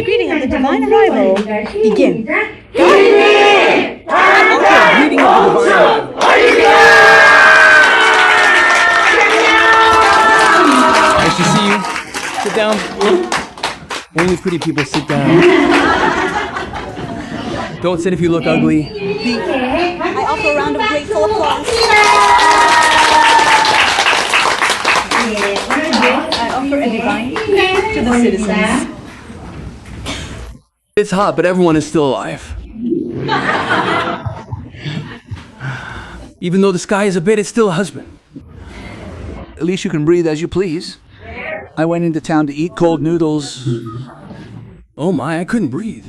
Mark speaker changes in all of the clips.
Speaker 1: greeting of the divine arrival begin.
Speaker 2: greeting of the divine arrival. Nice to see you. Sit down. Only pretty people sit down. Don't sit if you look ugly.
Speaker 1: I offer a round of grateful applause. I offer a divine to the citizens.
Speaker 2: It's hot, but everyone is still alive. Even though the sky is a bit, it's still a husband.
Speaker 3: At least you can breathe as you please. I went into town to eat cold noodles.
Speaker 2: Oh my, I couldn't breathe.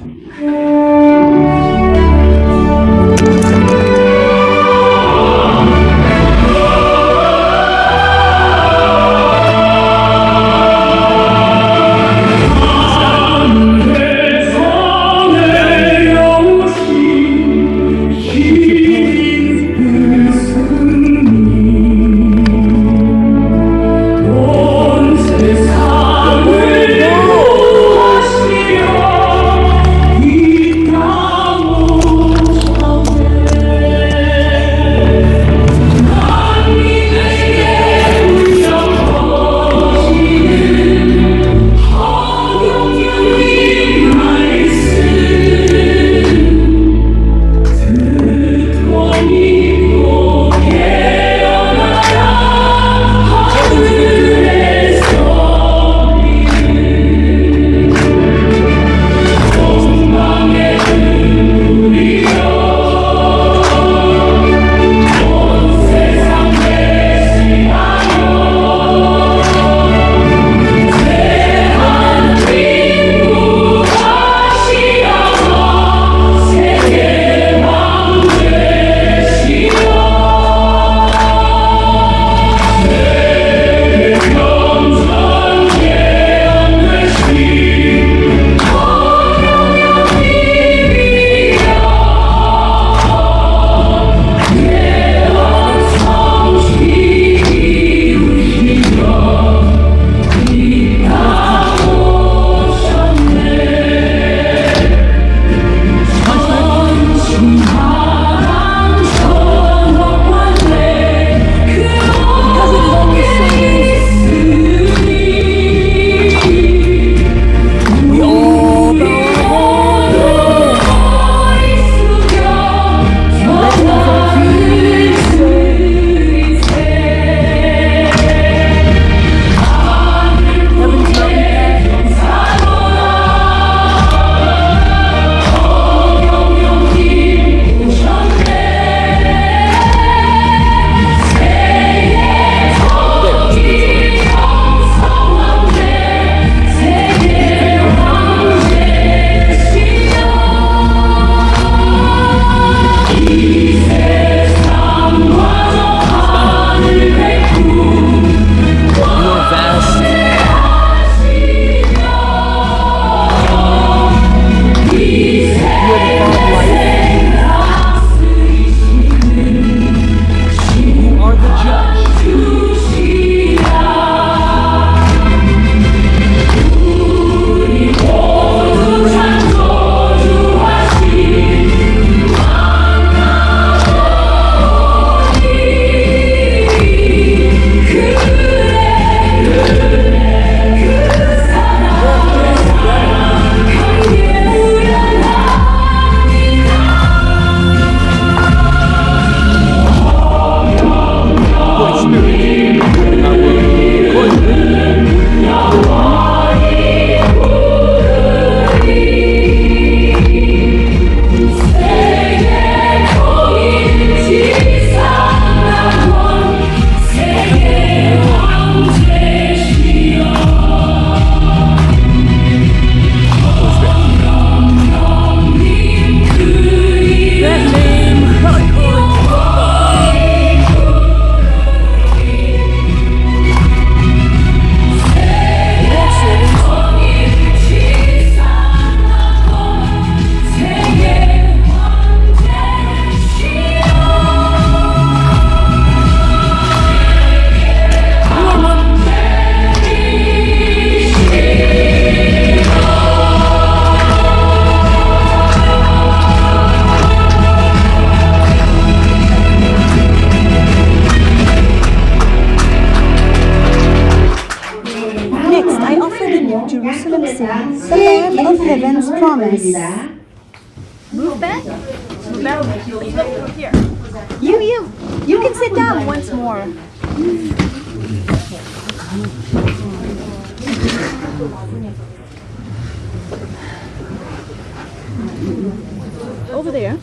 Speaker 4: The land of heaven's promise.
Speaker 1: Move back. Move back. Look here. You can sit down once more. Over there.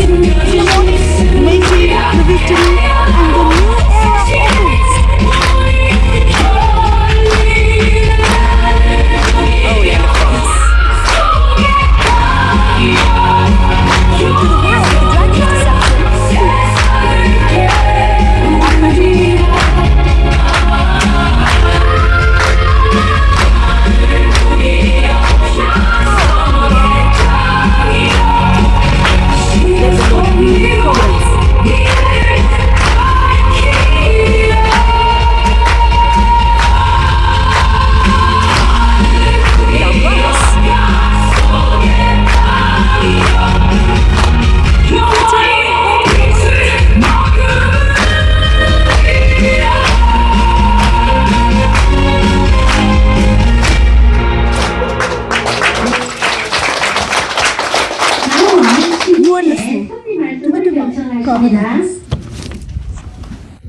Speaker 1: In the morning, making the victory and the new era opens. Oh yeah, the promise. To the world, the dragon's deception.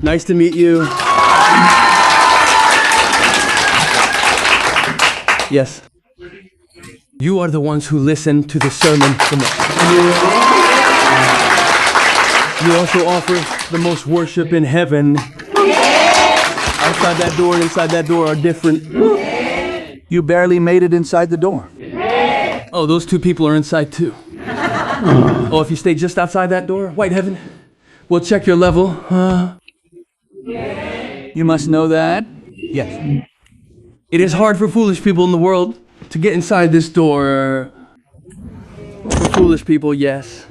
Speaker 2: Nice to meet you. Yes. You are the ones who listen to the sermon the most. You also offer the most worship in heaven. Outside that door and inside that door are different.
Speaker 3: You barely made it inside the door.
Speaker 2: Oh, those two people are inside too. Oh, if you stay just outside that door, white heaven, we'll check your level.
Speaker 3: You must know that. Yes.
Speaker 2: It is hard for foolish people in the world to get inside this door. For foolish people, yes.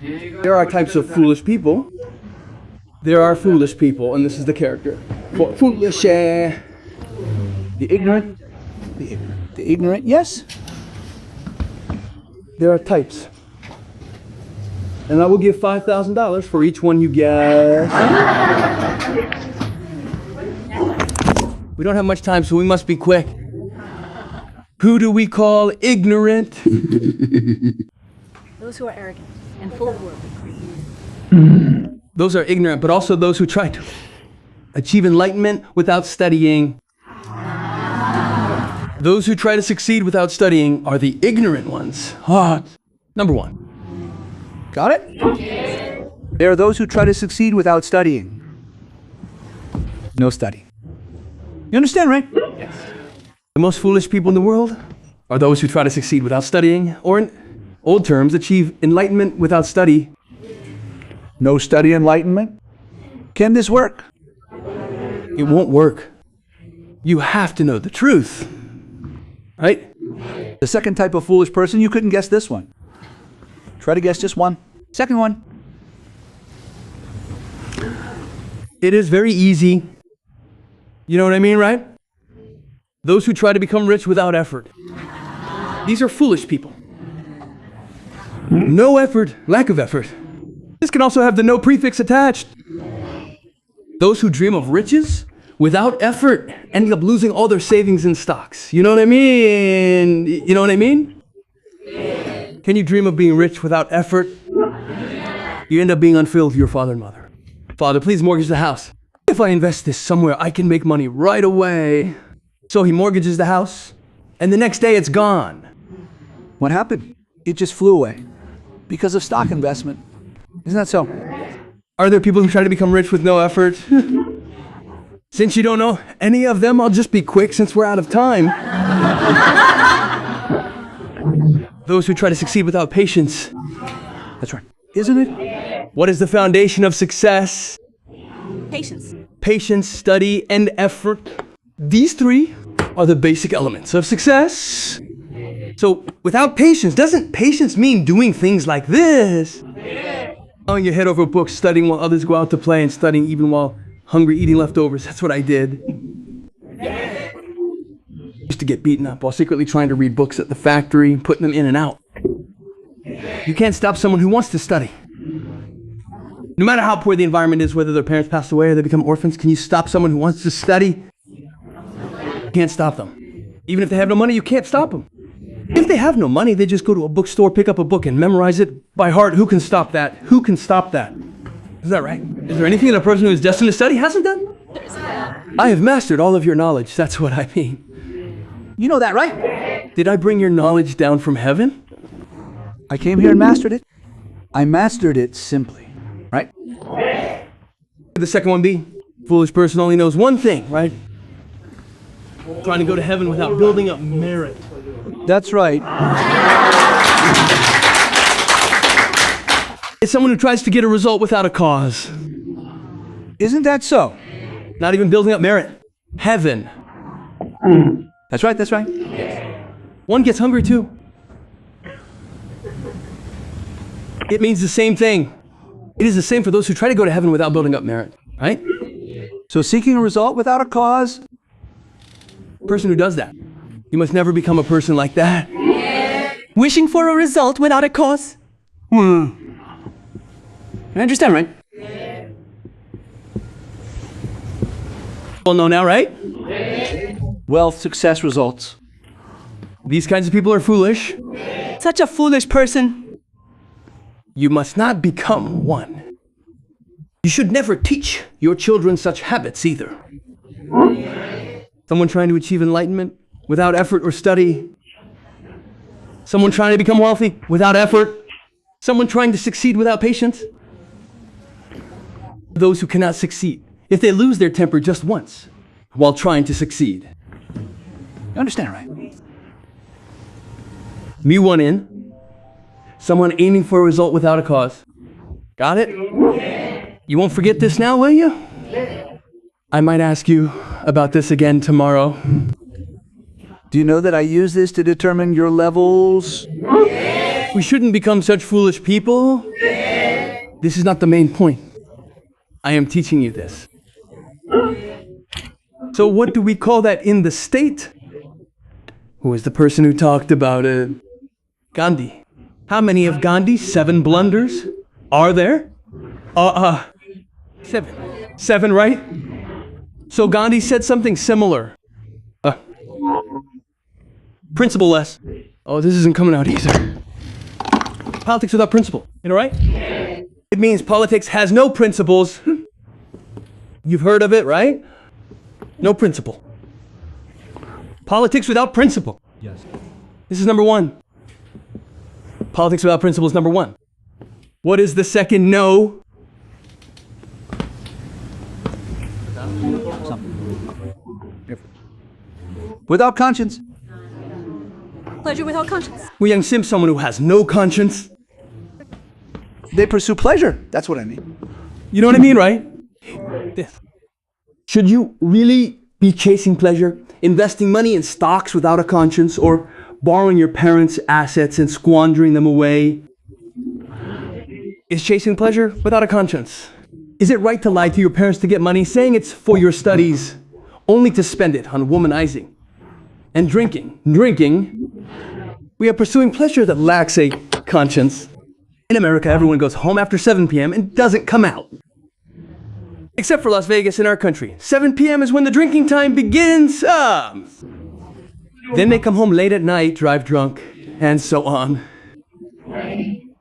Speaker 2: There are types of foolish people. There are foolish people, and this is the character. Foolish.
Speaker 3: The ignorant. The ignorant, yes.
Speaker 2: There are types. And I will give $5,000 for each one you guess. We don't have much time, so we must be quick. Who do we call ignorant?
Speaker 1: Those who are arrogant and full of worldly.
Speaker 2: Those are ignorant, but also those who try to achieve enlightenment without studying. Those who try to succeed without studying are the ignorant ones. Number one.
Speaker 3: Got it? There are those who try to succeed without studying. No study. You understand, right?
Speaker 2: Yes. The most foolish people in the world are those who try to succeed without studying, or in old terms, achieve enlightenment without study.
Speaker 3: No study enlightenment? Can this work?
Speaker 2: It won't work. You have to know the truth. Right?
Speaker 3: The second type of foolish person, you couldn't guess this one. Try to guess just one. Second one.
Speaker 2: It is very easy. You know what I mean, right? Those who try to become rich without effort. These are foolish people. No effort, lack of effort. This can also have the no prefix attached. Those who dream of riches without effort end up losing all their savings in stocks. You know what I mean? You know what I mean? Can you dream of being rich without effort? You end up being unfilled with your father and mother. Father, please mortgage the house. If I invest this somewhere, I can make money right away. So he mortgages the house, and the next day it's gone.
Speaker 3: What happened? It just flew away. Because of stock investment. Isn't that so?
Speaker 2: Are there people who try to become rich with no effort? Since you don't know any of them, I'll just be quick since we're out of time. Those who try to succeed without patience.
Speaker 3: That's right. Isn't it?
Speaker 2: What is the foundation of success?
Speaker 1: Patience.
Speaker 2: Patience, study, and effort. These three are the basic elements of success. So without patience, doesn't patience mean doing things like this? Bowing your head over books, studying while others go out to play, and studying even while hungry, eating leftovers. That's what I did. Used to get beaten up while secretly trying to read books at the factory, putting them in and out. You can't stop someone who wants to study. No matter how poor the environment is, whether their parents pass away or they become orphans, can you stop someone who wants to study? You can't stop them. Even if they have no money, you can't stop them. If they have no money, they just go to a bookstore, pick up a book, and memorize it by heart. Who can stop that? Who can stop that? Is that right? Is there anything that a person who is destined to study hasn't done? I have mastered all of your knowledge. That's what I mean.
Speaker 3: You know that, right?
Speaker 2: Did I bring your knowledge down from heaven?
Speaker 3: I came here and mastered it. I mastered it simply, right?
Speaker 2: The second one be, foolish person only knows one thing, right? Trying to go to heaven without building up merit.
Speaker 3: That's right.
Speaker 2: It's someone who tries to get a result without a cause.
Speaker 3: Isn't that so?
Speaker 2: Not even building up merit. Heaven.
Speaker 3: That's right, that's right.
Speaker 2: One gets hungry too. It means the same thing. It is the same for those who try to go to heaven without building up merit, right?
Speaker 3: So seeking a result without a cause?
Speaker 2: Person who does that, you must never become a person like that.
Speaker 5: Wishing for a result without a cause?
Speaker 2: I understand, right? Well known now, right?
Speaker 3: Wealth, success, results.
Speaker 2: These kinds of people are foolish.
Speaker 5: Such a foolish person.
Speaker 2: You must not become one. You should never teach your children such habits either. Someone trying to achieve enlightenment without effort or study. Someone trying to become wealthy without effort. Someone trying to succeed without patience. Those who cannot succeed if they lose their temper just once while trying to succeed.
Speaker 3: You understand, right?
Speaker 2: Me one in. Someone aiming for a result without a cause. Got it? You won't forget this now, will you? I might ask you about this again tomorrow.
Speaker 3: Do you know that I use this to determine your levels?
Speaker 2: We shouldn't become such foolish people. This is not the main point. I am teaching you this. So what do we call that in the state? Who is the person who talked about it? Gandhi. How many of Gandhi's 7 blunders are there? 7. 7, right? So Gandhi said something similar. Principle-less. Oh, this isn't coming out either. Politics without principle. You know, right? It means politics has no principles. You've heard of it, right? No principle. Politics without principle.
Speaker 3: Yes.
Speaker 2: This is number 1. Politics without principle is number 1. What is the second no?
Speaker 3: Without conscience.
Speaker 5: Pleasure without conscience.
Speaker 2: Wu Yang Sim, someone who has no conscience.
Speaker 3: They pursue pleasure. That's what I mean.
Speaker 2: You know what I mean, right? This. Should you really be chasing pleasure, investing money in stocks without a conscience, or borrowing your parents' assets and squandering them away? Is chasing pleasure without a conscience? Is it right to lie to your parents to get money, saying it's for your studies, only to spend it on womanizing and drinking? We are pursuing pleasure that lacks a conscience. In America, everyone goes home after 7 p.m. and doesn't come out. Except for Las Vegas in our country. 7 p.m. is when the drinking time begins. Then they come home late at night, drive drunk, and so on.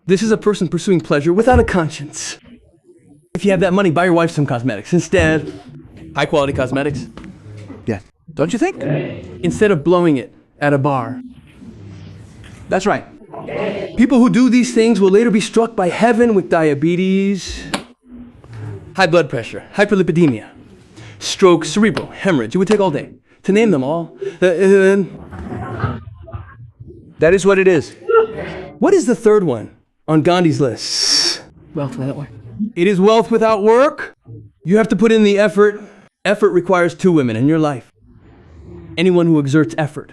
Speaker 2: This is a person pursuing pleasure without a conscience. If you have that money, buy your wife some cosmetics instead. High quality cosmetics.
Speaker 3: Yeah. Don't you think?
Speaker 2: Instead of blowing it at a bar.
Speaker 3: That's right.
Speaker 2: People who do these things will later be struck by heaven with diabetes, high blood pressure, hyperlipidemia, stroke, cerebral, hemorrhage. It would take all day to name them all.
Speaker 3: That is what it is.
Speaker 2: What is the third one on Gandhi's list?
Speaker 5: Wealth without work.
Speaker 2: It is wealth without work. You have to put in the effort. Effort requires 2 women in your life. Anyone who exerts effort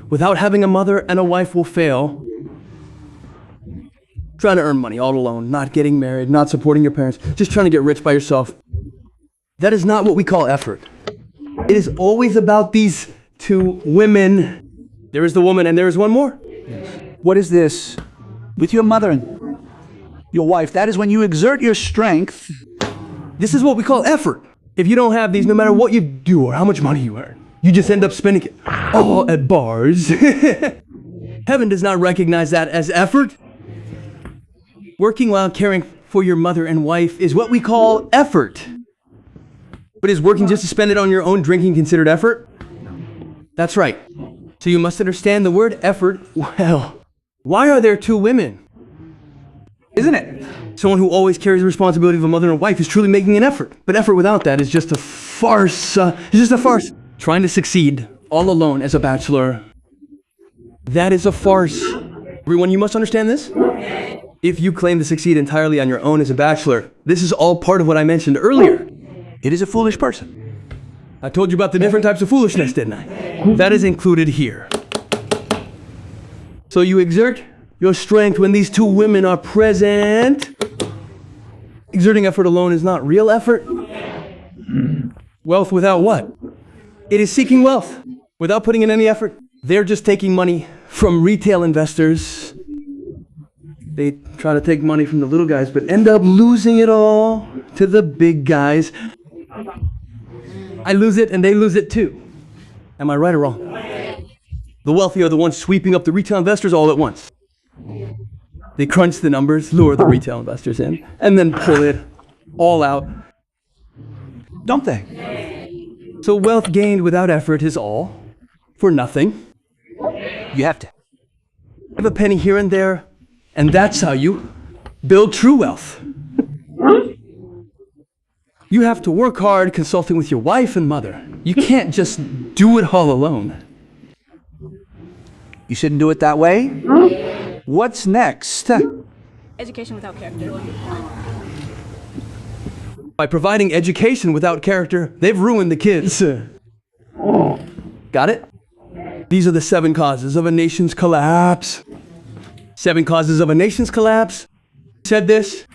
Speaker 2: without having a mother and a wife will fail. Trying to earn money all alone, not getting married, not supporting your parents, just trying to get rich by yourself. That is not what we call effort. It is always about these 2 women. There is the woman and there is one more.
Speaker 3: What is this? With your mother and your wife, that is when you exert your strength.
Speaker 2: This is what we call effort. If you don't have these, no matter what you do or how much money you earn, you just end up spending it all at bars. Heaven does not recognize that as effort. Working while caring for your mother and wife is what we call effort. But is working just to spend it on your own drinking considered effort? That's right. So you must understand the word effort well. Why are there 2 women?
Speaker 3: Isn't it?
Speaker 2: Someone who always carries the responsibility of a mother and a wife is truly making an effort. But effort without that is just a farce. It's just a farce. Trying to succeed all alone as a bachelor, that is a farce. Everyone, you must understand this. If you claim to succeed entirely on your own as a bachelor, this is all part of what I mentioned earlier.
Speaker 3: It is a foolish person.
Speaker 2: I told you about the different types of foolishness, didn't I? That is included here. So you exert your strength when these two women are present. Exerting effort alone is not real effort. Wealth without what? It is seeking wealth without putting in any effort. They're just taking money from retail investors. They try to take money from the little guys, but end up losing it all to the big guys. I lose it and they lose it too. Am I right or wrong? The wealthy are the ones sweeping up the retail investors all at once. They crunch the numbers, lure the retail investors in, and then pull it all out.
Speaker 3: Don't they?
Speaker 2: So wealth gained without effort is all for nothing.
Speaker 3: You have to.
Speaker 2: Have a penny here and there, and that's how you build true wealth. You have to work hard consulting with your wife and mother. You can't just do it all alone.
Speaker 3: You shouldn't do it that way. What's next?
Speaker 5: Education without character.
Speaker 2: By providing education without character, they've ruined the kids. Got it? These are the 7 causes of a nation's collapse. 7 causes of a nation's collapse. Said this?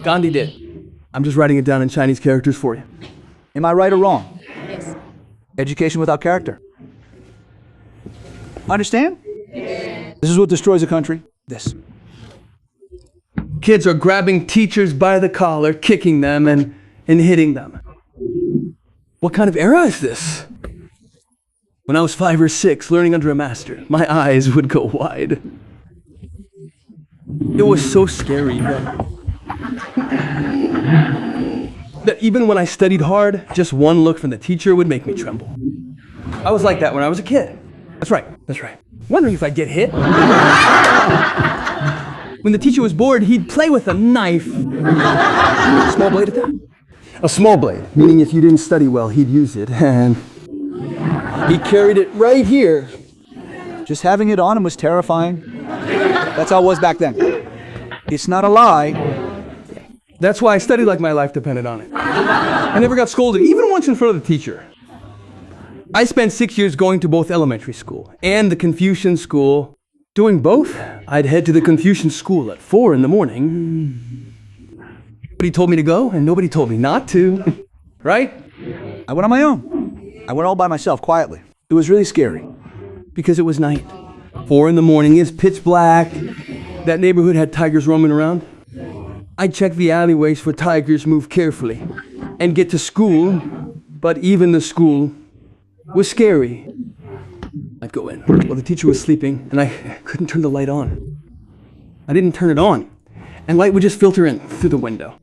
Speaker 2: Gandhi did. I'm just writing it down in Chinese characters for you.
Speaker 3: Am I right or wrong?
Speaker 5: Yes.
Speaker 3: Education without character. Understand? This is what destroys a country. This.
Speaker 2: Kids are grabbing teachers by the collar, kicking them and hitting them. What kind of era is this? When I was 5 or 6, learning under a master, my eyes would go wide. It was so scary that even when I studied hard, just one look from the teacher would make me tremble. I was like that when I was a kid. That's right, that's right. Wondering if I'd get hit. When the teacher was bored, he'd play with a knife. Small blade at that? A small blade, meaning if you didn't study well, he'd use it, and he carried it right here.
Speaker 3: Just having it on him was terrifying. That's how it was back then. It's not a lie.
Speaker 2: That's why I studied like my life depended on it. I never got scolded, even once in front of the teacher. I spent 6 years going to both elementary school and the Confucian school. Doing both, I'd head to the Confucian school at 4 in the morning. Nobody told me to go, and nobody told me not to. Right?
Speaker 3: I went on my own. I went all by myself, quietly. It was really scary.
Speaker 2: Because it was night. 4 in the morning is pitch black. That neighborhood had tigers roaming around. I'd check the alleyways for tigers, move carefully, and get to school, but even the school was scary. I'd go in while the teacher was sleeping, and I couldn't turn the light on. I didn't turn it on, and light would just filter in through the window.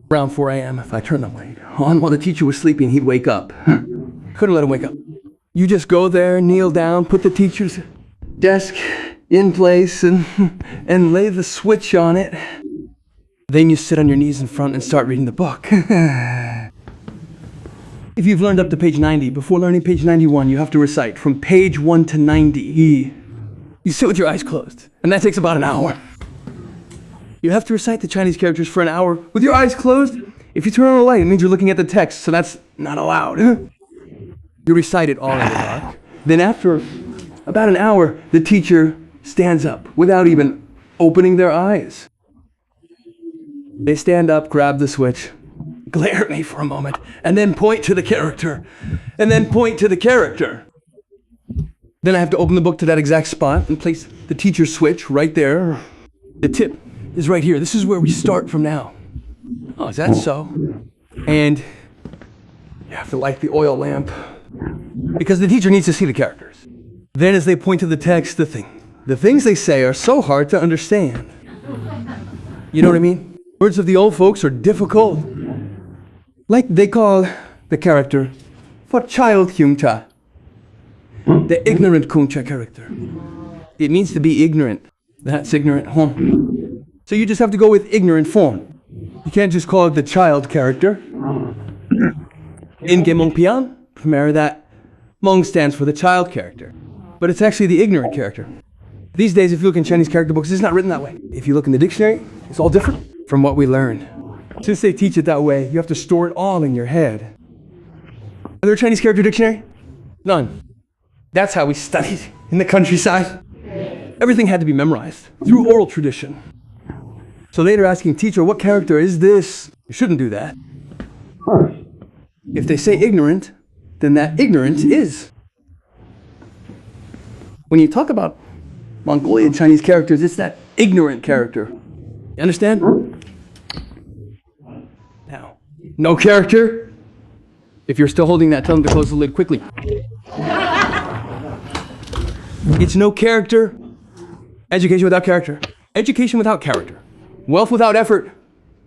Speaker 2: Around 4 a.m., if I turned the light on while the teacher was sleeping, he'd wake up. Couldn't let him wake up. You just go there, kneel down, put the teacher's desk in place, and lay the switch on it. Then you sit on your knees in front and start reading the book. If you've learned up to page 90, before learning page 91, you have to recite from page 1 to 90. You sit with your eyes closed, and that takes about an hour. You have to recite the Chinese characters for an hour with your eyes closed. If you turn on the light, it means you're looking at the text, so that's not allowed. You recite it all in the dark. Then after about an hour, the teacher stands up without even opening their eyes. They stand up, grab the switch, glare at me for a moment, and then point to the character, and then point to the character. Then I have to open the book to that exact spot and place the teacher's switch right there. The tip is right here. This is where we start from now. Oh, is that so? And you have to light the oil lamp because the teacher needs to see the characters. Then as they point to the text, the things they say are so hard to understand. You know what I mean? Words of the old folks are difficult. Like they call the character for child Hyungcha, the ignorant Kungcha character. It means to be ignorant. That's ignorant, huh? So you just have to go with ignorant form. You can't just call it the child character. In Gemongpian, remember that Mong stands for the child character. But it's actually the ignorant character. These days, if you look in Chinese character books, it's not written that way. If you look in the dictionary, it's all different from what we learned. Since they teach it that way, you have to store it all in your head. Are there a Chinese character dictionary? None. That's how we studied in the countryside. Everything had to be memorized through oral tradition. So later asking teacher, what character is this? You shouldn't do that. If they say ignorant, then that ignorance is. When you talk about Mongolian Chinese characters, it's that ignorant character. You understand? Now, no character. If you're still holding that, tell them to close the lid quickly. It's no character. Education without character. Education without character. Wealth without effort.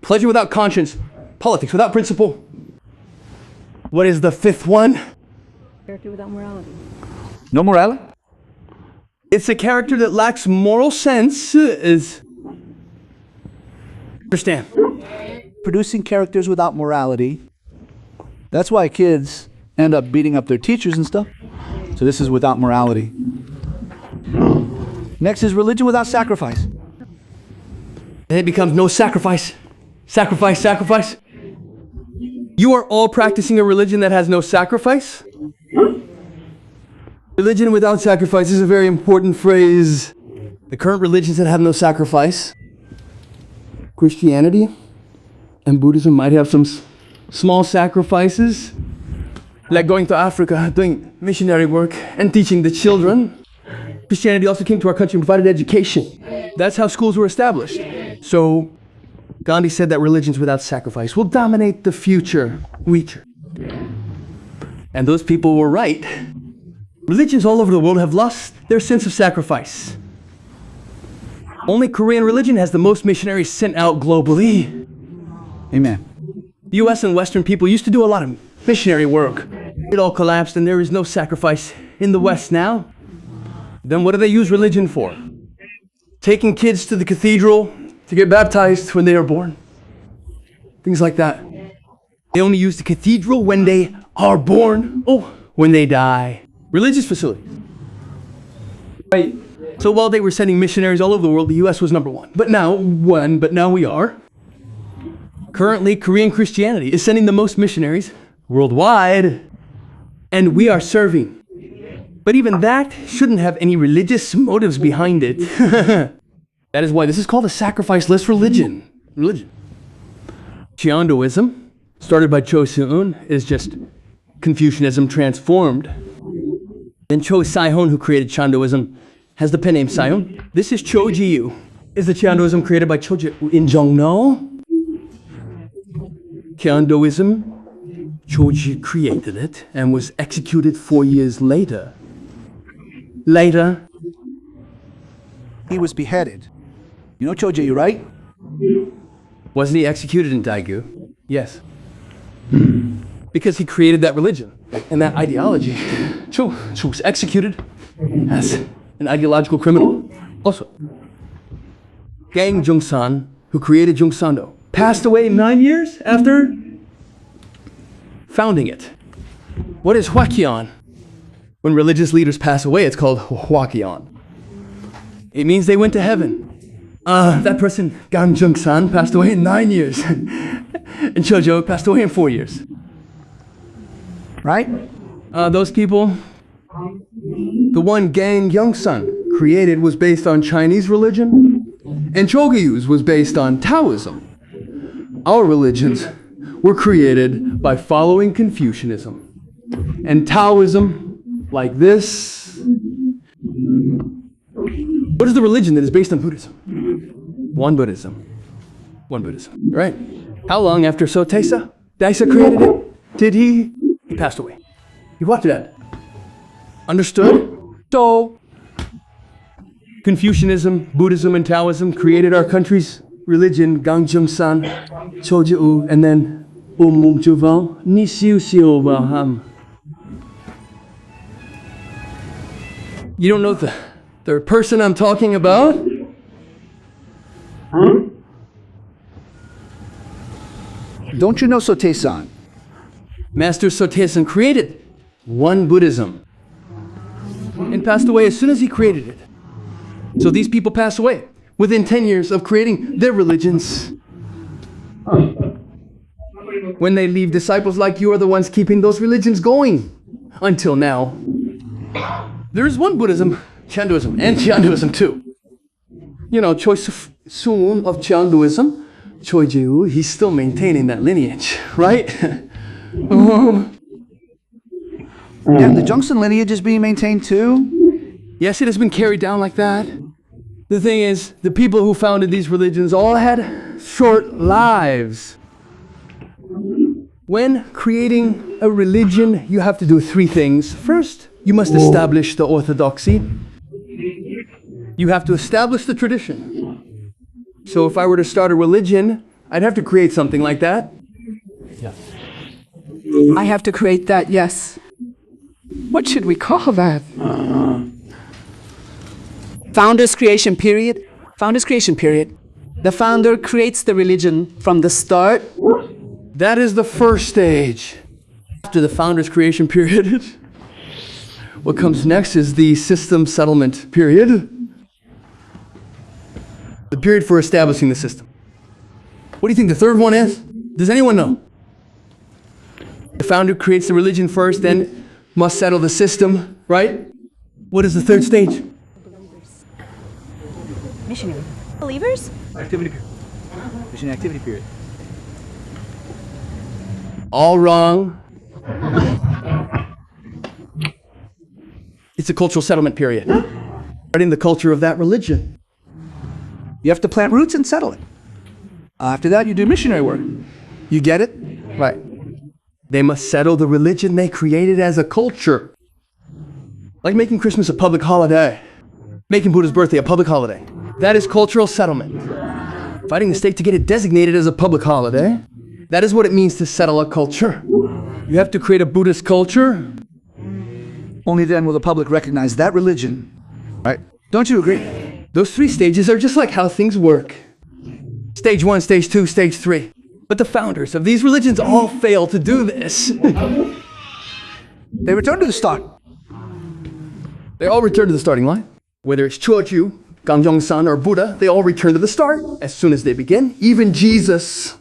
Speaker 2: Pleasure without conscience. Politics without principle. What is the fifth one?
Speaker 5: Character without morality.
Speaker 3: No morality?
Speaker 2: It's a character that lacks moral sense. Understand?
Speaker 3: Producing characters without morality. That's why kids end up beating up their teachers and stuff. So this is without morality. Next is religion without sacrifice.
Speaker 2: And it becomes no sacrifice. Sacrifice, sacrifice. You are all practicing a religion that has no sacrifice? Religion without sacrifice is a very important phrase. The current religions that have no sacrifice, Christianity and Buddhism, might have some small sacrifices, like going to Africa, doing missionary work, and teaching the children. Christianity also came to our country and provided education. That's how schools were established. So Gandhi said that religions without sacrifice will dominate the future. And those people were right. Religions all over the world have lost their sense of sacrifice. Only Korean religion has the most missionaries sent out globally.
Speaker 3: Amen.
Speaker 2: The US and Western people used to do a lot of missionary work. It all collapsed and there is no sacrifice in the West now. Then what do they use religion for? Taking kids to the cathedral to get baptized when they are born. Things like that. They only use the cathedral when they are born. Oh, when they die. Religious facilities. Right. So while they were sending missionaries all over the world, the US was number one. But now we are. Currently, Korean Christianity is sending the most missionaries worldwide. And we are serving. But even that shouldn't have any religious motives behind it. That is why this is called a sacrificeless religion. Cheondoism, started by Cho Seun, is just Confucianism transformed. Then Cho Saihon, who created Cheondoism, has the pen name Saihon. This is Cho Ji-yu. Is the Cheondoism created by Cho Ji-yu in Jongno? Cheondoism, Cho Ji created it and was executed 4 years later.
Speaker 3: He was beheaded. You know Choji, right?
Speaker 2: Wasn't he executed in Daegu? Yes. Because he created that religion and that ideology. Cho was executed as an ideological criminal. Also, Gang Jung-san, who created Jung-sando, passed away 9 years after founding it. What is Hwakion? When religious leaders pass away, it's called Hwakion. It means they went to heaven. That person, Gang Jung-san, passed away in 9 years. And Chojo passed away in 4 years.
Speaker 3: Right?
Speaker 2: Those people, the one Gang Young-san created was based on Chinese religion, and Chogyu's was based on Taoism. Our religions were created by following Confucianism. And Taoism, like this. What is the religion that is based on Buddhism? One Buddhism. Right? How long after Daisa created it did he passed away? He watched that. Understood? So, Confucianism, Buddhism, and Taoism created our country's religion, Gangjung-san, Choju, and then Umumjuval, Nisiu-siu-waham. You don't know the person I'm talking about? Huh?
Speaker 3: Don't you know Sotae-san?
Speaker 2: Master Sotae-san created one Buddhism and passed away as soon as he created it. So these people pass away within 10 years of creating their religions. When they leave, disciples like you are the ones keeping those religions going. Until now. There is one Buddhism, Chanduism, and Cheonduism too. You know, Choi Soon of Cheonduism, Choi Jae-woo, he's still maintaining that lineage, right?
Speaker 3: And the Jungsun lineage is being maintained too?
Speaker 2: Yes, it has been carried down like that. The thing is, the people who founded these religions all had short lives. When creating a religion, you have to do three things. First, you must establish the orthodoxy. You have to establish the tradition. So if I were to start a religion, I'd have to create something like that.
Speaker 6: I have to create that, yes. What should we call that? Founder's creation period. Founder's creation period. The founder creates the religion from the start.
Speaker 2: That is the first stage. After the founder's creation period, what comes next is the system settlement period. The period for establishing the system. What do you think the third one is? Does anyone know? The founder creates the religion first, then must settle the system, right? What is the third stage?
Speaker 1: Missionary. Believers?
Speaker 3: Activity period. Mission activity period.
Speaker 2: All wrong. It's a cultural settlement period. Starting the culture of that religion.
Speaker 3: You have to plant roots and settle it. After that, you do missionary work. You get it?
Speaker 2: Right. They must settle the religion they created as a culture. Like making Christmas a public holiday. Making Buddha's birthday a public holiday. That is cultural settlement. Fighting the state to get it designated as a public holiday. That is what it means to settle a culture. You have to create a Buddhist culture.
Speaker 3: Only then will the public recognize that religion. Right? Don't you agree?
Speaker 2: Those three stages are just like how things work. Stage 1, stage 2, stage 3. But the founders of these religions all fail to do this.
Speaker 3: They return to the start.
Speaker 2: They all return to the starting line. Whether it's Choju, Gangjong-san, or Buddha, they all return to the start as soon as they begin. Even Jesus.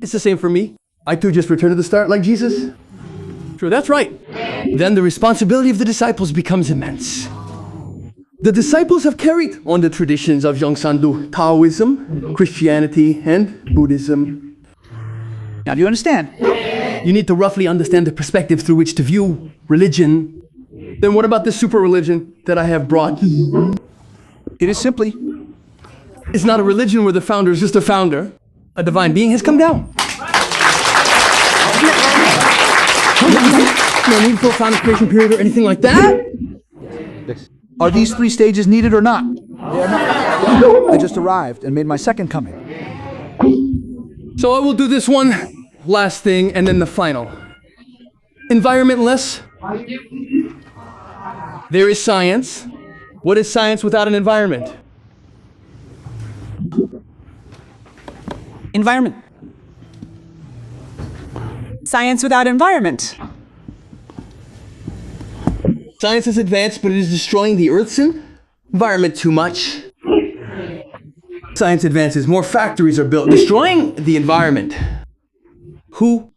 Speaker 2: It's the same for me. I too just return to the start like Jesus. True, that's right. Then the responsibility of the disciples becomes immense. The disciples have carried on the traditions of Yongsan-do, Taoism, Christianity, and Buddhism.
Speaker 3: Now do you understand?
Speaker 2: You need to roughly understand the perspective through which to view religion. Then what about this super religion that I have brought?
Speaker 3: It is simply
Speaker 2: It's not a religion where the founder is just a founder. A divine being has come down. No need for a founding creation period or anything like that.
Speaker 3: Are these three stages needed or not? They are not. I just arrived and made my second coming.
Speaker 2: So I will do this one last thing and then the final. Environmentalist. There is science. What is science without an environment?
Speaker 6: Environment. Science without environment.
Speaker 2: Science is advanced, but it is destroying the Earth's environment too much. Science advances, more factories are built, destroying the environment. Who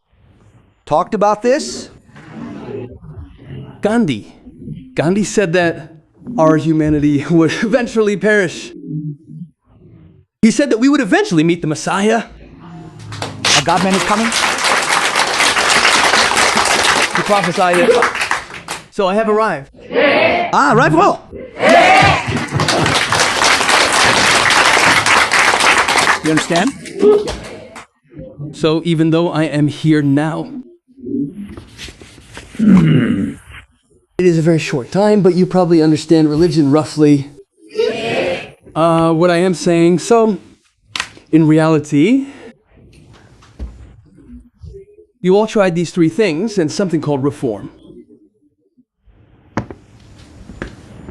Speaker 3: Talked about this?
Speaker 2: Gandhi. Gandhi said that our humanity would eventually perish. He said that we would eventually meet the Messiah.
Speaker 3: A God-man is coming?
Speaker 2: He prophesied it. So I have arrived.
Speaker 3: Ah, right well. You understand?
Speaker 2: So even though I am here now, it is a very short time, but you probably understand religion roughly. What I am saying. So, in reality, you all tried these three things and something called reform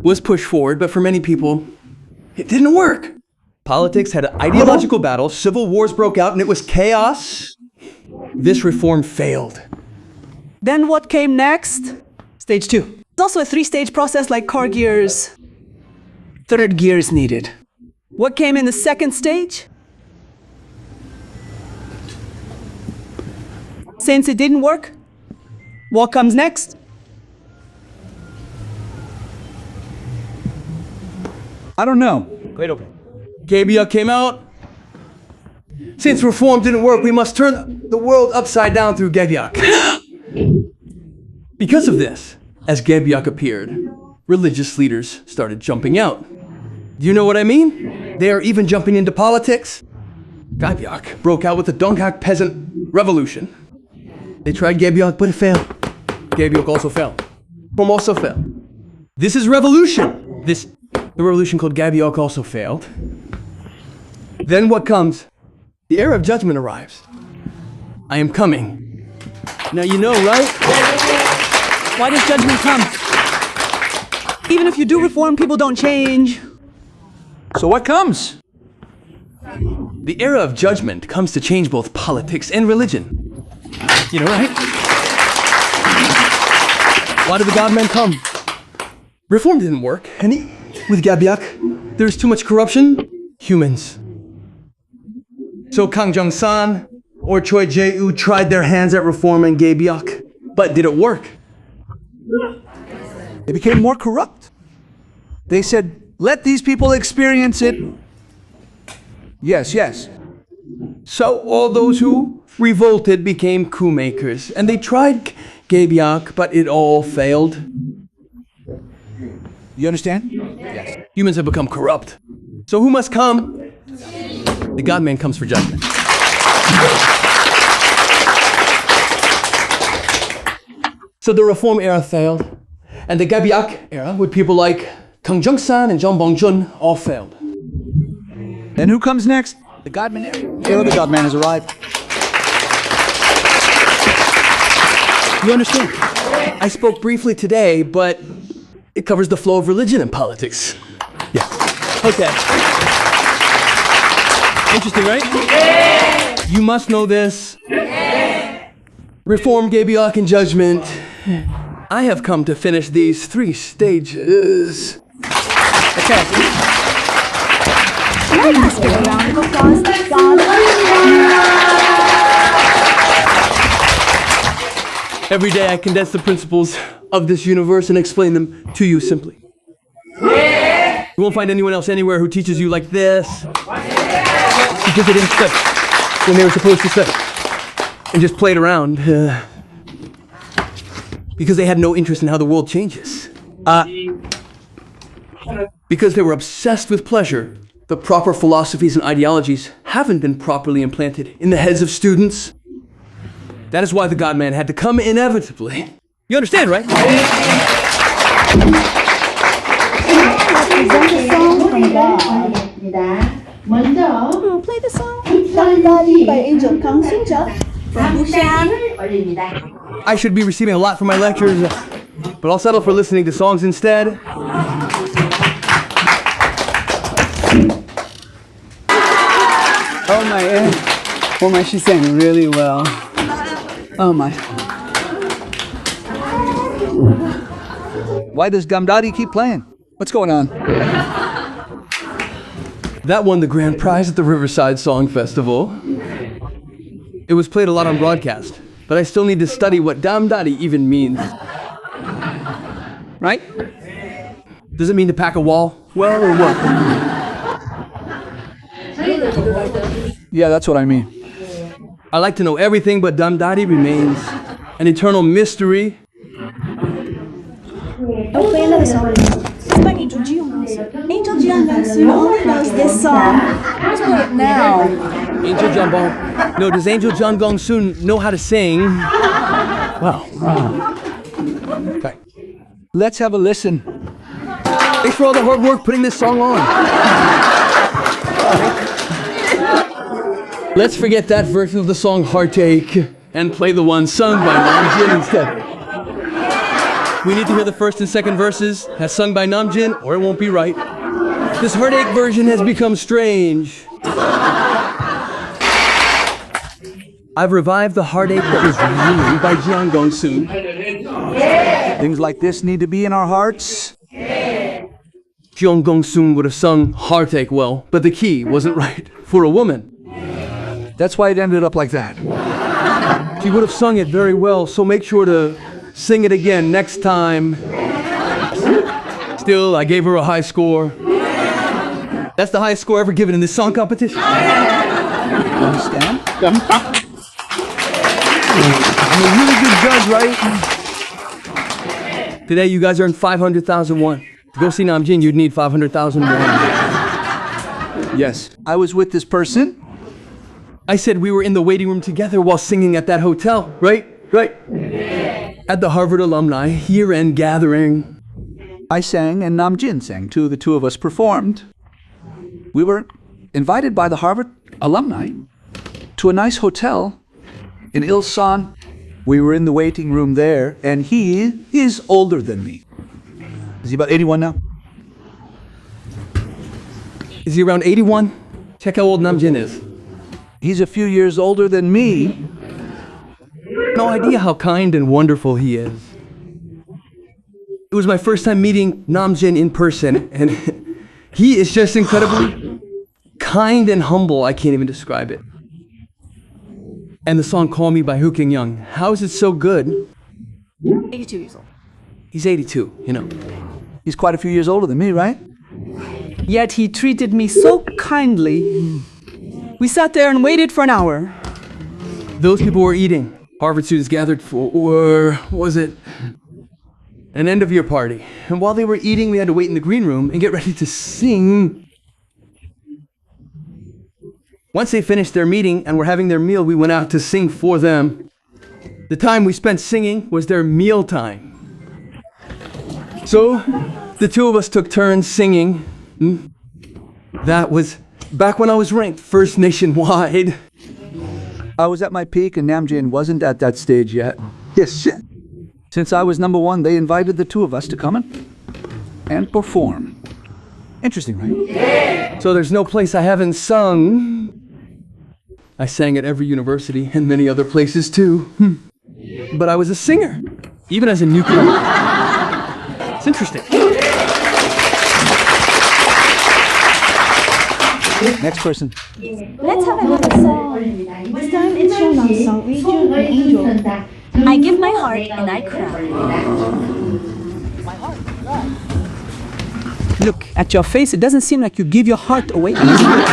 Speaker 2: was pushed forward, but for many people, it didn't work. Politics had an ideological battle, civil wars broke out, and it was chaos This reform failed.
Speaker 6: Then what came next? Stage 2. It's also a 3-stage process like car gears. 3rd gear is needed. What came in the 2nd stage? Since it didn't work, what comes next?
Speaker 3: I don't know.
Speaker 2: Gebiok came out. Since reform didn't work, we must turn the world upside down through Gebiok. Because of this, as Gebiok appeared, religious leaders started jumping out. Do you know what I mean? They are even jumping into politics. Gebiok broke out with the Donghak peasant revolution. They tried Gebiok, but it failed. Gebiok also fell. Reform also fell. This is revolution. The revolution called Gebiok also failed. Then what comes? The era of judgment arrives. I am coming. Now you know, right?
Speaker 6: Why does judgment come? Even if you do reform, people don't change.
Speaker 3: So what comes?
Speaker 2: The era of judgment comes to change both politics and religion. You know, right? Why did the God-man come? Reform didn't work, and with Gebiok, there's too much corruption. Humans. So Kang Jung-san or Choi Jae-woo tried their hands at reforming Gebiok, but did it work?
Speaker 3: They became more corrupt. They said, let these people experience it. Yes, yes.
Speaker 2: So all those who revolted became coup makers, and they tried Gebiok, but it all failed.
Speaker 3: You understand? Yes.
Speaker 2: Humans have become corrupt. So who must come? The God-man comes for judgment. So the reform era failed, and the Gebiok era, with people like Kang Jung-san and Jeon Bong-jun, all failed.
Speaker 3: Then who comes next? The God-man era. The God-man has arrived.
Speaker 2: You understand? I spoke briefly today, but it covers the flow of religion and politics. Yeah. Okay. Interesting, right? Yeah. You must know this. Yeah. Reform, Gebiok, and judgment. I have come to finish these 3 stages. Okay.
Speaker 4: Let us give a round of applause to God.
Speaker 2: Every day I condense the principles of this universe and explain them to you simply. Yeah. You won't find anyone else anywhere who teaches you like this. Because they didn't study when they were supposed to study. And just played around. Because they had no interest in how the world changes. Because they were obsessed with pleasure. The proper philosophies and ideologies haven't been properly implanted in the heads of students. That is why the God-man had to come inevitably. You understand, right?
Speaker 4: Present a song from God.
Speaker 1: 먼저
Speaker 4: Play the song Baroga기 by Angel Kang Sunja from Busan.
Speaker 2: I should be receiving a lot from my lectures, but I'll settle for listening to songs instead.
Speaker 6: Oh my, she sang really well. Oh my.
Speaker 3: Why does Gamdadi keep playing? What's going on?
Speaker 2: That won the grand prize at the Riverside Song Festival. It was played a lot on broadcast, but I still need to study what Damdadi even means. Right? Does it mean to pack a wall? Well, or what?
Speaker 3: Yeah, that's what I mean.
Speaker 2: I like to know everything, but Damdadi remains an eternal mystery.
Speaker 4: I'll play another song. It's by Angel Jiyoung. Angel Jiyoung only knows this song. Let's play it now.
Speaker 2: Angel Jeonbong. No, does Angel Jeon Gong-soon know how to sing? Wow. Okay.
Speaker 3: Let's have a listen.
Speaker 2: Thanks for all the hard work putting this song on. Let's forget that version of the song Heartache and play the one sung by Namjin instead. We need to hear the first and second verses as sung by Namjin, or it won't be right. This Heartache version has become strange. I I've revived the heartache that was ruined by Jiang Gongsun.
Speaker 3: Things like this need to be in our hearts.
Speaker 2: Jiang Gongsun would have sung heartache well, but the key wasn't right for a woman.
Speaker 3: That's why it ended up like that.
Speaker 2: She would have sung it very well, so make sure to sing it again next time. Still, I gave her a high score. That's the highest score ever given in this song competition.
Speaker 3: Understand? I'm a really good judge, right?
Speaker 2: Today, you guys earned 500,000 won. To go see Namjin, you'd need 500,000 won.
Speaker 3: Yes. I was with this person.
Speaker 2: I said we were in the waiting room together while singing at that hotel, right? Right. At the Harvard alumni year-end gathering.
Speaker 3: I sang and Namjin sang too. The two of us performed. We were invited by the Harvard alumni to a nice hotel in Ilsan. We were in the waiting room there, and he is older than me. Is he about 81 now?
Speaker 2: Is he around 81? Check how old Namjin is.
Speaker 3: He's a few years older than me.
Speaker 2: No idea how kind and wonderful he is. It was my first time meeting Namjin in person, and he is just incredibly kind and humble. I can't even describe it. And the song Call Me by Hu King Young. How is it so good?
Speaker 1: 82 years old.
Speaker 2: He's 82, you know.
Speaker 3: He's quite a few years older than me, right?
Speaker 6: Yet he treated me so kindly. We sat there and waited for an hour.
Speaker 2: Those people were eating. Harvard students gathered for, was it an end-of-year party? And while they were eating, we had to wait in the green room and get ready to sing. Once they finished their meeting and were having their meal, we went out to sing for them. The time we spent singing was their meal time. So, the two of us took turns singing. That was back when I was ranked first nationwide.
Speaker 3: I was at my peak and Namjin wasn't at that stage yet. Yes. Since I was number one, they invited the two of us to come and perform. Interesting, right?
Speaker 2: So there's no place I haven't sung. I sang at every university and many other places too. But I was a singer, even as a newcomer. It's interesting.
Speaker 3: Next person.
Speaker 4: Let's have another song. This time it's Shonan's song, Region and Angel. I give my heart and I cry.
Speaker 6: Look at your face. It doesn't seem like you give your heart away easily.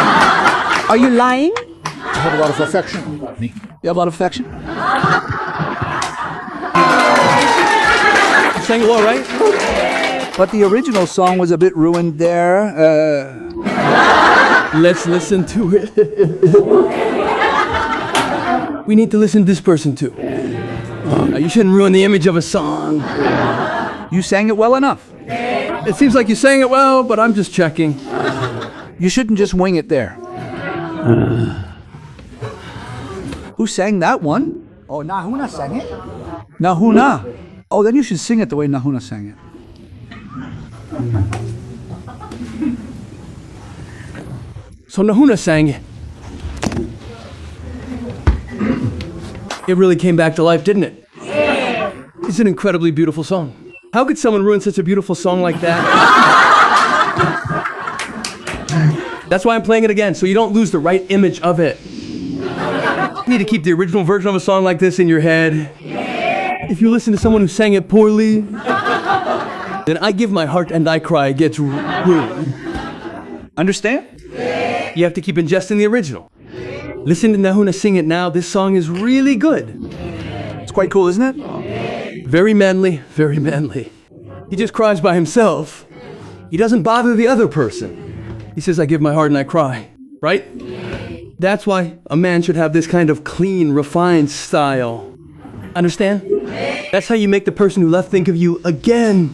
Speaker 6: Are you lying?
Speaker 3: I have a lot of affection. Me? You have a lot of affection?
Speaker 2: You sang it well, right?
Speaker 3: But the original song was a bit ruined there.
Speaker 2: Let's listen to it. We need to listen to this person too. You shouldn't ruin the image of a song.
Speaker 3: You sang it well enough.
Speaker 2: It seems like you sang it well, but I'm just checking.
Speaker 3: You shouldn't just wing it there. Who sang that one? Oh, Nahuna sang it? Nahuna. Oh, then you should sing it the way Nahuna sang it.
Speaker 2: So Nahuna sang it. It really came back to life, didn't it? It's an incredibly beautiful song. How could someone ruin such a beautiful song like that? That's why I'm playing it again, so you don't lose the right image of it. You need to keep the original version of a song like this in your head. If you listen to someone who sang it poorly, then I give my heart and I cry gets ruined.
Speaker 3: Understand?
Speaker 2: You have to keep ingesting the original. Listen to Nahuna sing it now. This song is really good.
Speaker 3: It's quite cool, isn't it?
Speaker 2: Very manly, very manly. He just cries by himself. He doesn't bother the other person. He says, I give my heart and I cry. Right? That's why a man should have this kind of clean, refined style. Understand? That's how you make the person who left think of you again.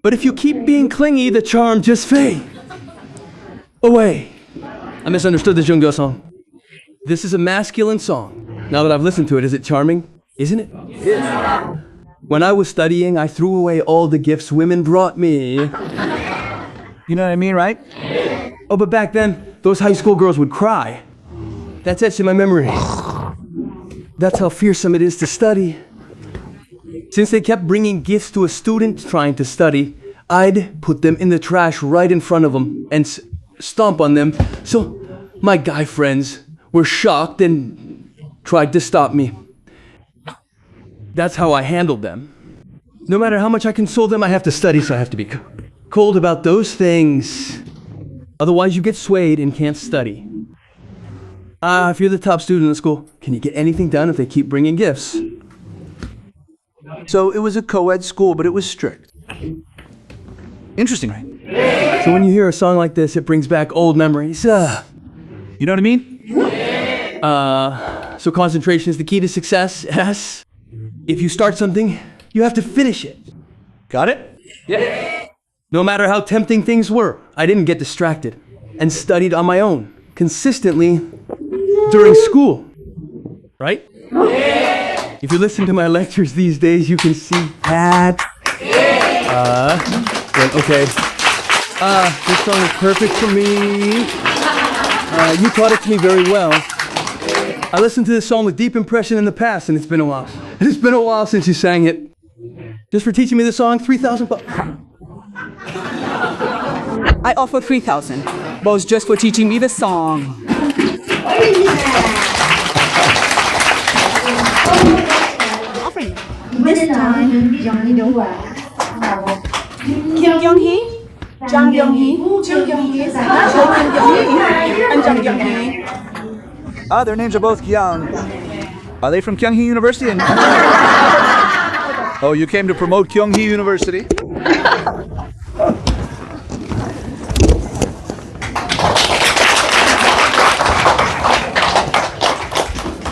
Speaker 2: But if you keep being clingy, the charm just fades away. I misunderstood the Jungyo song. This is a masculine song. Now that I've listened to it, is it charming? Isn't it? Yes. When I was studying, I threw away all the gifts women brought me.
Speaker 3: You know what I mean, right?
Speaker 2: Oh, but back then, those high school girls would cry. That's etched in my memory. That's how fearsome it is to study. Since they kept bringing gifts to a student trying to study, I'd put them in the trash right in front of them and stomp on them. So my guy friends were shocked and tried to stop me. That's how I handled them. No matter how much I console them, I have to study, so I have to be cold about those things. Otherwise, you get swayed and can't study. If you're the top student in the school, can you get anything done if they keep bringing gifts?
Speaker 3: So it was a co-ed school, but it was strict. Interesting, right?
Speaker 2: So when you hear a song like this, it brings back old memories.
Speaker 3: You know what I mean?
Speaker 2: So concentration is the key to success, yes? If you start something, you have to finish it.
Speaker 3: Got it?
Speaker 2: Yeah. No matter how tempting things were, I didn't get distracted and studied on my own, consistently during school. Right? If you listen to my lectures these days, you can see that. Okay. This song is perfect for me. You taught it to me very well. I listened to this song with deep impression in the past, and it's been a while. It's been a while since you sang it. Just for teaching me the song, $3,000.
Speaker 6: I offer 3,000. Both just for teaching me the song.
Speaker 4: Offering. This time, Kim Kyung-hee, Jang Kyung-hee, Jung Kyung-hee, Kim Kyung-hee, and Jang Kyung-hee.
Speaker 3: Their names are both Kyung. Are they from Kyung-hee University? Oh, you came to promote Kyung-hee University?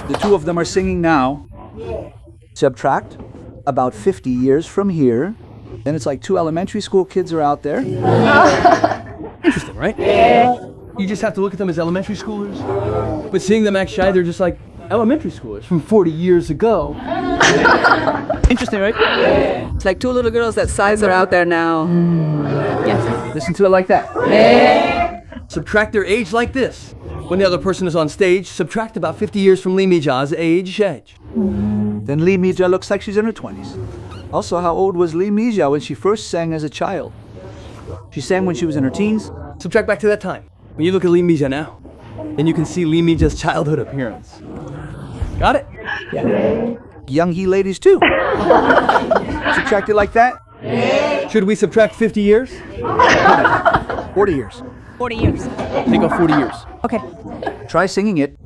Speaker 3: The two of them are singing now. Subtract about 50 years from here. Then it's like 2 elementary school kids are out there.
Speaker 2: Interesting, right? You just have to look at them as elementary schoolers. But seeing them act shy, they're just like elementary schoolers from 40 years ago.
Speaker 6: Interesting, right? It's like 2 little girls that size are out there now.
Speaker 2: Yes. Listen to it like that. Subtract their age like this. When the other person is on stage, subtract about 50 years from Lee Mi-ja's age.
Speaker 3: Then Lee Mi-ja looks like she's in her 20s. Also, how old was Lee Mi-ja when she first sang as a child? She sang when she was in her teens.
Speaker 2: Subtract back to that time. When you look at Lee Mi-ja now, then you can see Lee Mi-ja's childhood appearance. Got it?
Speaker 3: Yeah. Young-hee ladies too. Subtract it like that.
Speaker 2: Should we subtract 50 years?
Speaker 3: 40 years.
Speaker 4: 40 years.
Speaker 2: Take off 40 years.
Speaker 4: Okay.
Speaker 3: Try singing it.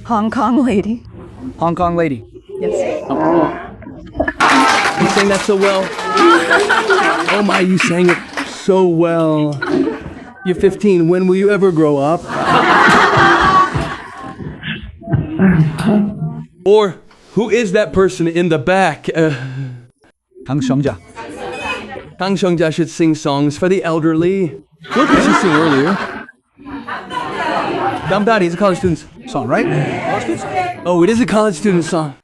Speaker 6: Hong Kong lady.
Speaker 3: Hong Kong lady.
Speaker 6: Yes.
Speaker 2: You sang that so well. Oh my, you sang it so well. You're 15. When will you ever grow up? Or who is that person in the back?
Speaker 3: Kang Seong-ja.
Speaker 2: Kang Seong-ja should sing songs for the elderly. What did she sing earlier? Damdari is a college student's
Speaker 3: Song, right?
Speaker 2: Oh, it is a college student song.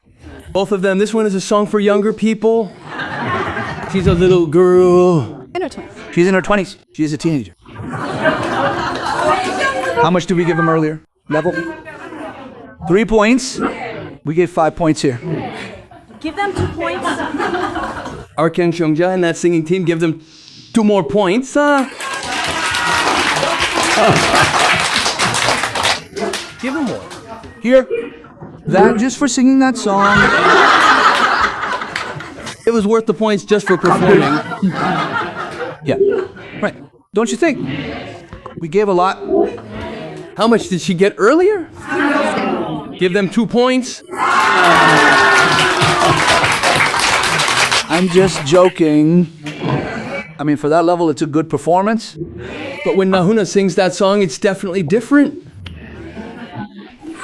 Speaker 2: Both of them. This one is a song for younger people. She's a little girl.
Speaker 6: In her 20s.
Speaker 3: She's in her 20s. She is a teenager. How much did we give them earlier? Level? 3 points. We gave 5 points here.
Speaker 4: Give them 2 points.
Speaker 2: Our Kang Seong-ja and that singing team give them 2 more points. Give them more.
Speaker 3: Here. That just for singing that song.
Speaker 2: It was worth the points just for performing.
Speaker 3: Yeah. Right. Don't you think? We gave a lot.
Speaker 2: How much did she get earlier? Give them 2 points.
Speaker 3: I'm just joking. I mean, for that level, it's a good performance.
Speaker 2: But when Nahuna sings that song, it's definitely different.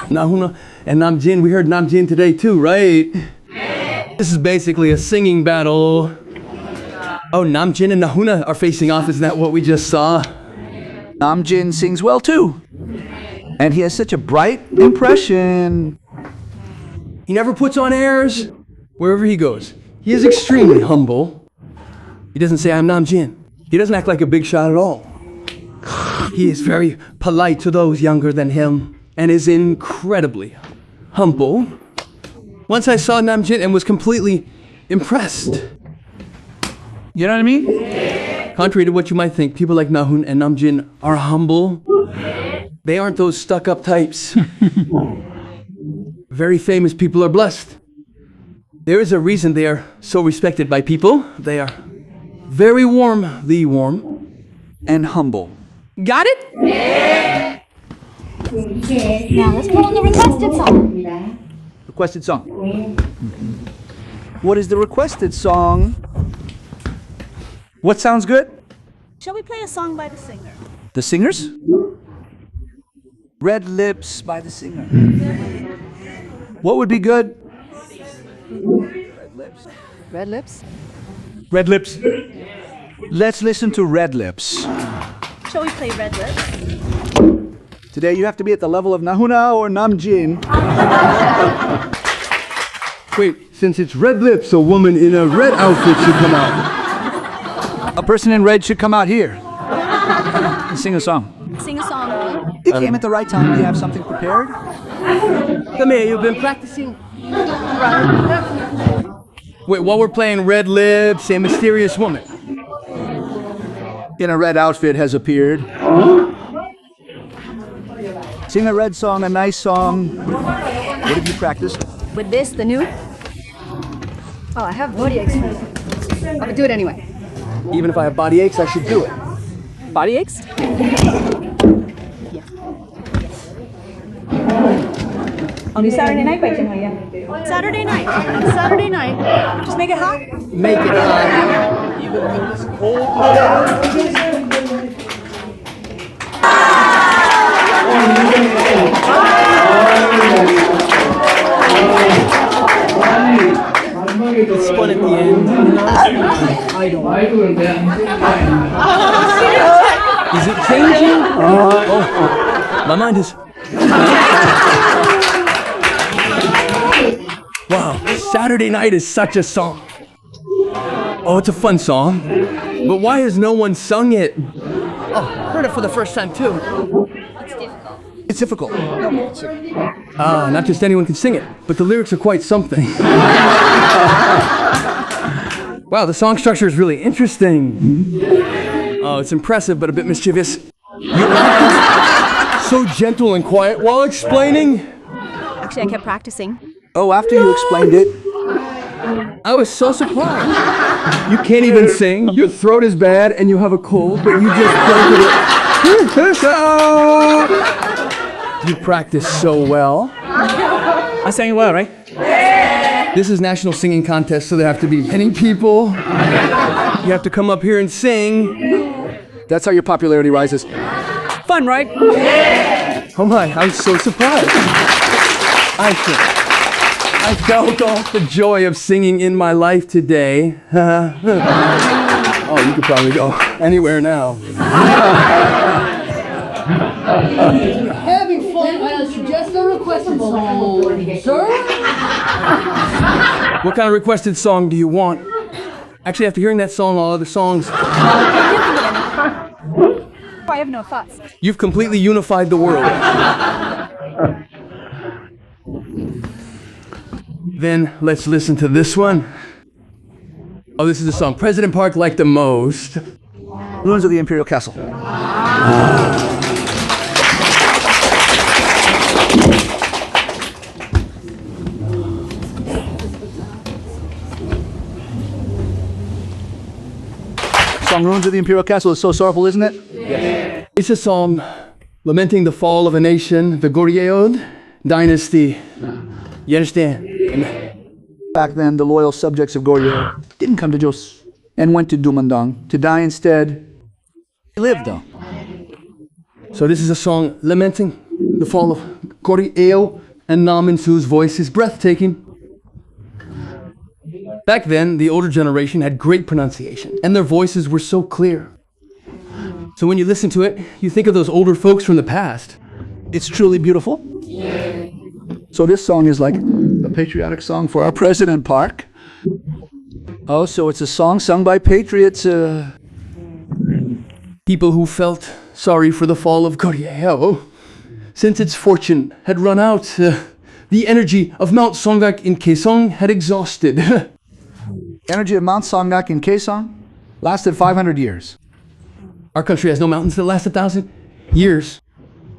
Speaker 2: Nahuna and Namjin, we heard Namjin today too, right? This is basically a singing battle. Oh, Namjin and Nahuna are facing off, isn't that what we just saw?
Speaker 3: Namjin sings well too. And he has such a bright impression.
Speaker 2: He never puts on airs wherever he goes. He is extremely humble. He doesn't say, I'm Namjin. He doesn't act like a big shot at all. He is very polite to those younger than him. and is incredibly humble. Once I saw Namjin and was completely impressed.
Speaker 3: You know what I mean?
Speaker 2: Contrary to what you might think, people like Nahun and Namjin are humble. They aren't those stuck-up types. Very famous people are blessed. There is a reason they are so respected by people. They are very warmly warm.
Speaker 3: And humble.
Speaker 6: Got it?
Speaker 4: Now let's put on the requested song.
Speaker 3: Requested song. What is the requested song? What sounds good?
Speaker 4: Shall we play a song by the singer?
Speaker 3: The Singers? Red Lips by the Singer. What would be good?
Speaker 5: Red lips?
Speaker 3: Red Lips. Let's listen to Red Lips.
Speaker 4: Shall we play Red Lips?
Speaker 3: Today you have to be at the level of Nahuna or Namjin.
Speaker 2: Wait, since it's red lips, a woman in a red outfit should come out.
Speaker 3: A person in red should come out here and sing a song.
Speaker 4: Sing a song.
Speaker 3: You came at the right time. Do you have something prepared?
Speaker 2: Come here, you've been practicing. Wait, while we're playing Red Lips, a mysterious woman
Speaker 3: In a red outfit has appeared. Sing a red song, a nice song. What have you practiced?
Speaker 5: With this, the new? Oh, I have body aches. I'm gonna do it anyway.
Speaker 2: Even if I have body aches, I should do it.
Speaker 6: Body aches?
Speaker 4: On Saturday night, Saturday night. Saturday night. Just make it hot.
Speaker 2: Make it hot. Even when it's cold. It's fun at the end. I don't. Is it changing? Oh, my mind is. Wow, Saturday Night is such a song. Oh, it's a fun song. But why has no one sung it? Oh, heard it for the first time too.
Speaker 3: It's difficult.
Speaker 2: Not just anyone can sing it, but the lyrics are quite something. Wow, the song structure is really interesting. Oh, it's impressive, but a bit mischievous. You act so gentle and quiet while explaining.
Speaker 4: Actually, I kept practicing.
Speaker 3: Oh, after you explained it,
Speaker 2: I was so surprised. You can't even sing, your throat is bad, and you have a cold, but you just blurted it. You practice so well.
Speaker 6: I sang it well, right?
Speaker 2: This is National Singing Contest, so there have to be many people. You have to come up here and sing.
Speaker 3: that's how your popularity rises.
Speaker 6: Fun, right?
Speaker 2: Oh my, I'm so surprised. I felt all the joy of singing in my life today. Oh, you could probably go anywhere now.
Speaker 5: Having fun, I suggest a requested song, sir?
Speaker 2: What kind of requested song do you want? Actually, after hearing that song, all other songs,
Speaker 4: I have no thoughts.
Speaker 2: you've completely unified the world. Then let's listen to this one. Oh, this is the song President Park liked the most.
Speaker 3: Ruins of the Imperial Castle. Song Ruins of the Imperial Castle is so sorrowful, isn't it?
Speaker 2: It's a song lamenting the fall of a nation, the Goryeo dynasty. You understand?
Speaker 3: Back then, the loyal subjects of Goryeo didn't come to Jos and went to Dumandang to die instead. They lived, though.
Speaker 2: So this is a song lamenting the fall of Goryeo and Naminsu's voice is breathtaking. Back then, the older generation had great pronunciation, and their voices were so clear. So when you listen to it, you think of those older folks from the past.
Speaker 3: It's truly beautiful. So this song is like a patriotic song for our President Park. Oh, so it's a song sung by patriots.
Speaker 2: People who felt sorry for the fall of Goryeo. Since its fortune had run out, the energy of Mount Songgak in Kaesong had exhausted.
Speaker 3: Energy of Mount Songgak in Kaesong lasted 500 years.
Speaker 2: Our country has no mountains that last 1,000 years.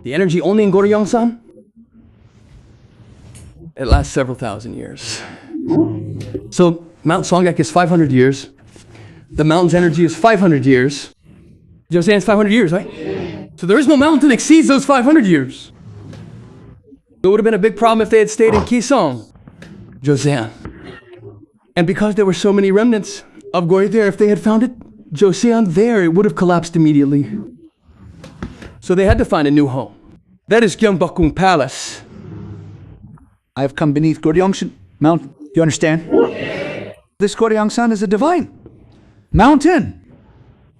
Speaker 2: The energy only in Goryeo-san, it lasts several thousand years. So Mount Songgak is 500 years. The mountain's energy is 500 years. Joseon's 500 years, right? So there is no mountain that exceeds those 500 years. It would have been a big problem if they had stayed in Kaesong, Joseon. And because there were so many remnants of Goryeo there, if they had found it, Joseon there, it would have collapsed immediately. So they had to find a new home. That is Gyeongbokgung Palace.
Speaker 3: I have come beneath Goryeo Mountain. Do you understand? This Goryeo-san is a divine mountain.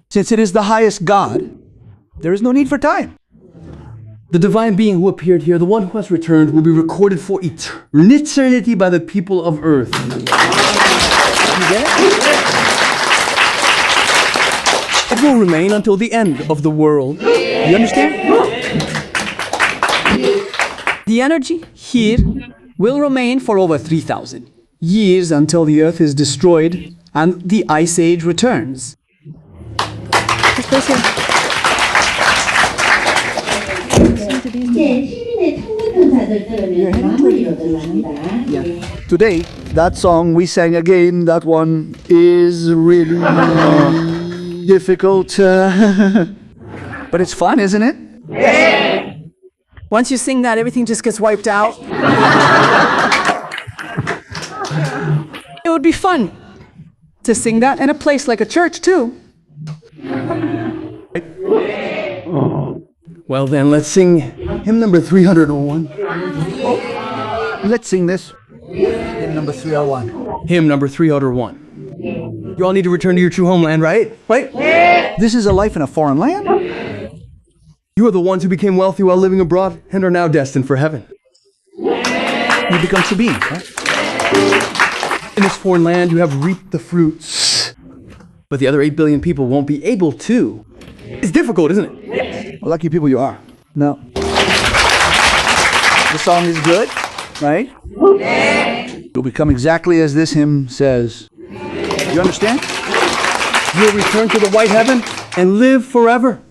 Speaker 3: Since it is the highest god, there is no need for time.
Speaker 2: The divine being who appeared here, the one who has returned, will be recorded for eternity by the people of earth. You get it? It will remain until the end of the world. You understand?
Speaker 6: The energy here will remain for over 3,000 years until the earth is destroyed and the ice age returns.
Speaker 5: This place here.
Speaker 3: Today, that song we sang again, that one is really difficult. But it's fun, isn't it?
Speaker 6: Once you sing that, everything just gets wiped out. It would be fun to sing that in a place like a church, too.
Speaker 2: Well then, let's sing hymn number 301.
Speaker 3: Let's sing this. Hymn number 301.
Speaker 2: Hymn number 301. You all need to return to your true homeland, right? Right?
Speaker 3: This is a life in a foreign land.
Speaker 2: You are the ones who became wealthy while living abroad and are now destined for heaven.
Speaker 3: You become Sabine, right?
Speaker 2: In this foreign land, you have reaped the fruits. But the other 8 billion people won't be able to. It's difficult, isn't it?
Speaker 3: Lucky people you are. No. The song is good, right? You'll become exactly as this hymn says. You understand?
Speaker 2: You'll return to the white heaven and live forever.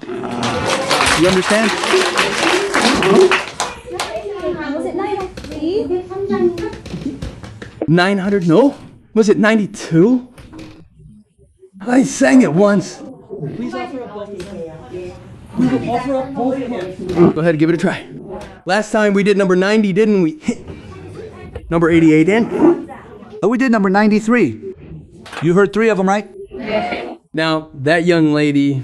Speaker 3: You understand?
Speaker 4: Was it 903?
Speaker 2: 900? No? Was it 92? I sang it once. Please offer up both. We will offer up both. Go ahead, give it a try. Last time we did number 90, didn't we? Number 88 in.
Speaker 3: Oh, we did number 93. You heard 3 of them, right?
Speaker 2: Now, that young lady,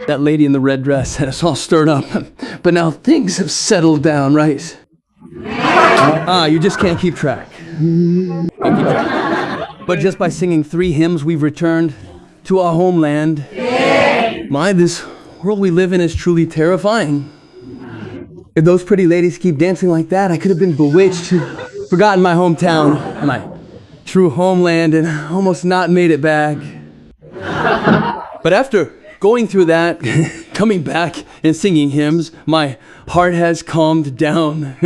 Speaker 2: that lady in the red dress had us all stirred up. But now things have settled down, right? You just can't keep track. But just by singing 3 hymns, we've returned to our homeland. My, this world we live in is truly terrifying. If those pretty ladies keep dancing like that, I could have been bewitched, forgotten my hometown, my true homeland, and almost not made it back. But after going through that, coming back and singing hymns, my heart has calmed down.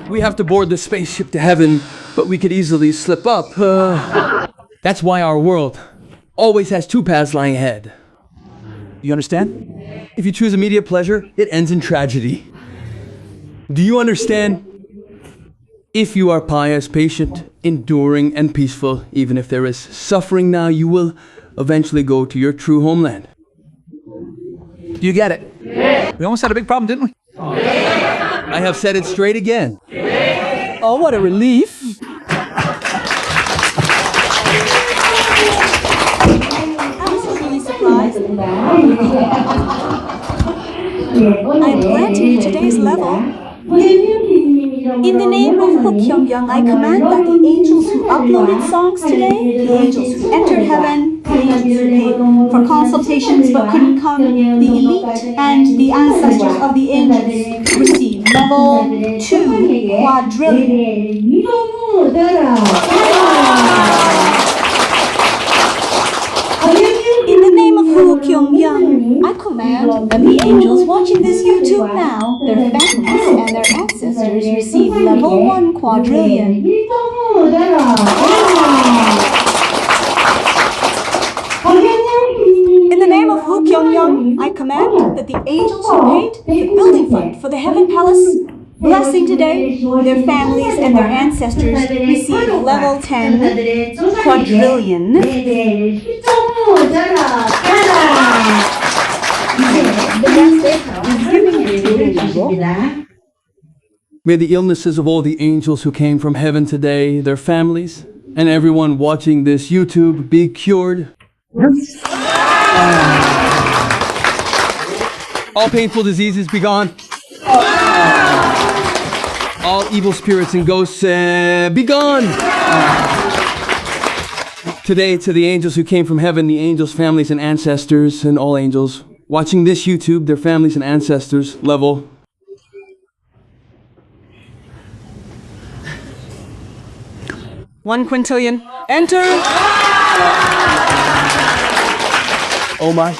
Speaker 2: We have to board the spaceship to heaven, but we could easily slip up. That's why our world always has 2 paths lying ahead.
Speaker 3: You understand?
Speaker 2: If you choose immediate pleasure, it ends in tragedy. Do you understand? If you are pious, patient, enduring, and peaceful, even if there is suffering now, you will eventually go to your true homeland.
Speaker 3: Do you get it? We almost had a big problem, didn't we?
Speaker 2: I have said it straight again.
Speaker 6: Oh, what a relief.
Speaker 4: I was truly surprised. I'm glad to reach today's level. In the name of Hokyongyang, I command that the angels who uploaded songs today, the angels who entered heaven, the angels who paid for consultations but couldn't come, the elite and the ancestors of the angels receive level 2 quadrillion. In the name of Hokyongyang, Kyung-young, I command that the angels watching this YouTube now, their families and their ancestors receive level 1 quadrillion. In the name of Woo Kyung-young, I command that the angels who paid the building fund for the Heaven Palace, blessing today, their families and their ancestors receive level 10 quadrillion.
Speaker 2: May the illnesses of all the angels who came from heaven today, their families, and everyone watching this YouTube be cured. All painful diseases be gone. All evil spirits and ghosts be gone. Today, to the angels who came from heaven, the angels' families and ancestors, and all angels watching this YouTube, their families and ancestors, level
Speaker 6: 1 quintillion. Enter.
Speaker 2: Oh my.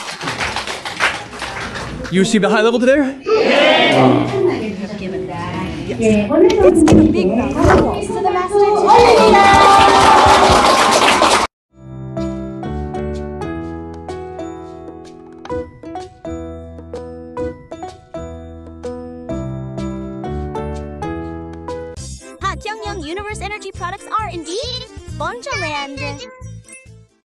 Speaker 2: You received a high level today?
Speaker 4: Let's give a big round of applause to the master today.
Speaker 7: Universe energy products are indeed Bonjaland.